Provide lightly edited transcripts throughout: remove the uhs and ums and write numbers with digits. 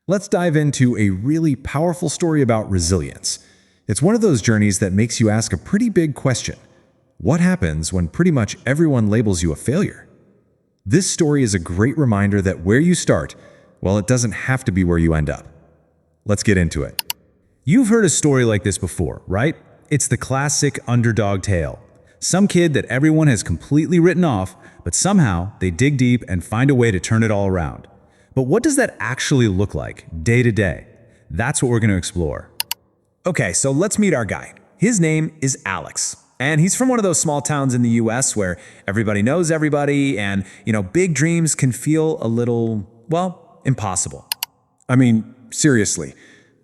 Let's dive into a really powerful story about resilience. It's one of those journeys that makes you ask a pretty big question. What happens when pretty much everyone labels you a failure? This story is a great reminder that where you start, well, it doesn't have to be where you end up. Let's get into it. You've heard a story like this before, right? It's the classic underdog tale. Some kid that everyone has completely written off, but somehow they dig deep and find a way to turn it all around. But what does that actually look like, day to day? That's what we're going to explore. Okay, so let's meet our guy. His name is Alex, and he's from one of those small towns in the US where everybody knows everybody and, big dreams can feel a little, well, impossible. I mean, seriously,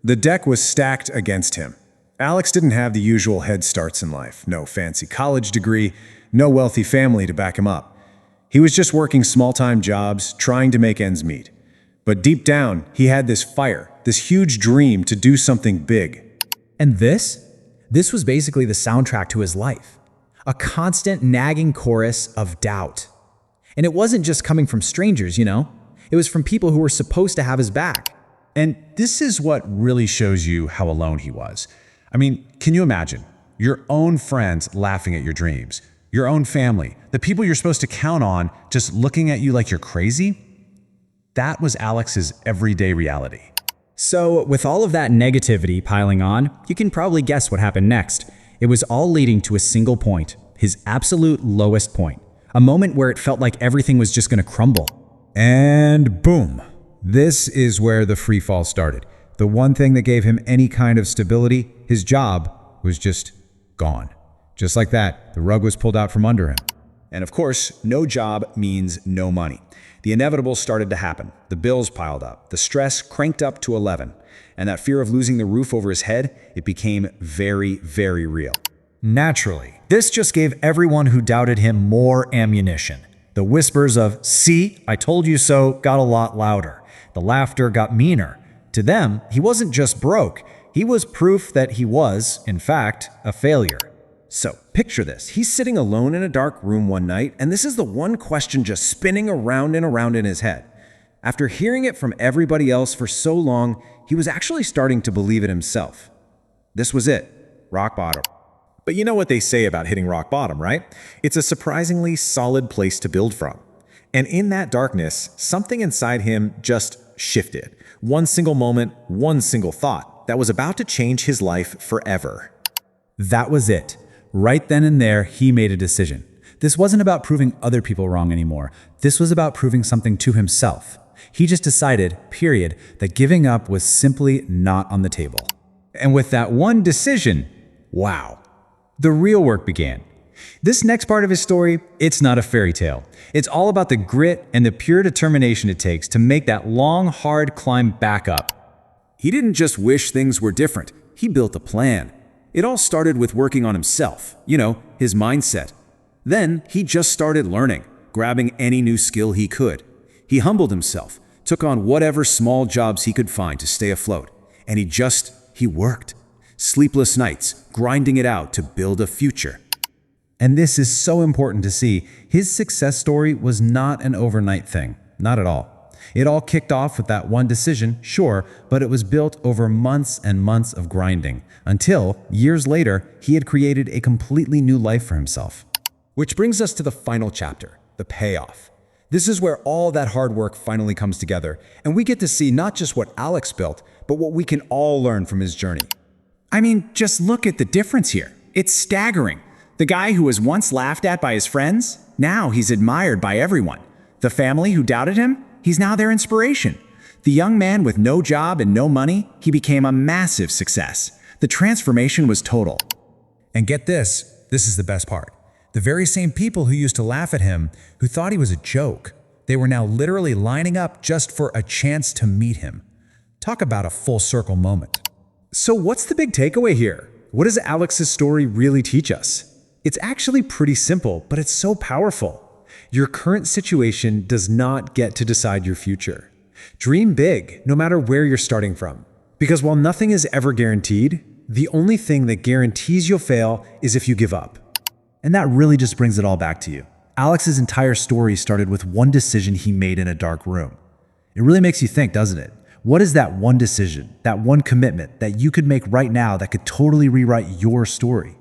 the deck was stacked against him. Alex didn't have the usual head starts in life. No fancy college degree, no wealthy family to back him up. He was just working small-time jobs, trying to make ends meet. But deep down, he had this fire, this huge dream to do something big. And this was basically the soundtrack to his life. A constant nagging chorus of doubt. And it wasn't just coming from strangers, It was from people who were supposed to have his back. And this is what really shows you how alone he was. I mean, can you imagine? Your own friends laughing at your dreams. Your own family, the people you're supposed to count on, just looking at you like you're crazy? That was Alex's everyday reality. So, with all of that negativity piling on, you can probably guess what happened next. It was all leading to a single point, his absolute lowest point. A moment where it felt like everything was just going to crumble. And boom! This is where the free fall started. The one thing that gave him any kind of stability, his job, was just gone. Just like that, the rug was pulled out from under him. And of course, no job means no money. The inevitable started to happen. The bills piled up. The stress cranked up to 11. And that fear of losing the roof over his head, it became very, very real. Naturally, this just gave everyone who doubted him more ammunition. The whispers of, "See, I told you so," got a lot louder. The laughter got meaner. To them, he wasn't just broke. He was proof that he was, in fact, a failure. So, picture this. He's sitting alone in a dark room one night, and this is the one question just spinning around and around in his head. After hearing it from everybody else for so long, he was actually starting to believe it himself. This was it. Rock bottom. But you know what they say about hitting rock bottom, right? It's a surprisingly solid place to build from. And in that darkness, something inside him just shifted. One single moment, one single thought that was about to change his life forever. That was it. Right then and there, he made a decision. This wasn't about proving other people wrong anymore. This was about proving something to himself. He just decided, period, that giving up was simply not on the table. And with that one decision, wow, the real work began. This next part of his story, it's not a fairy tale. It's all about the grit and the pure determination it takes to make that long, hard climb back up. He didn't just wish things were different. He built a plan. It all started with working on himself, his mindset. Then he just started learning, grabbing any new skill he could. He humbled himself, took on whatever small jobs he could find to stay afloat, and he worked. Sleepless nights, grinding it out to build a future. And this is so important to see. His success story was not an overnight thing, not at all. It all kicked off with that one decision, sure, but it was built over months and months of grinding, until, years later, he had created a completely new life for himself. Which brings us to the final chapter, the payoff. This is where all that hard work finally comes together, and we get to see not just what Alex built, but what we can all learn from his journey. I mean, just look at the difference here. It's staggering. The guy who was once laughed at by his friends, now he's admired by everyone. The family who doubted him, he's now their inspiration. The young man with no job and no money, he became a massive success. The transformation was total. And get this is the best part. The very same people who used to laugh at him, who thought he was a joke, they were now literally lining up just for a chance to meet him. Talk about a full circle moment. So what's the big takeaway here? What does Alex's story really teach us? It's actually pretty simple, but it's so powerful. Your current situation does not get to decide your future. Dream big, no matter where you're starting from. Because while nothing is ever guaranteed, the only thing that guarantees you'll fail is if you give up. And that really just brings it all back to you. Alex's entire story started with one decision he made in a dark room. It really makes you think, doesn't it? What is that one decision, that one commitment that you could make right now that could totally rewrite your story?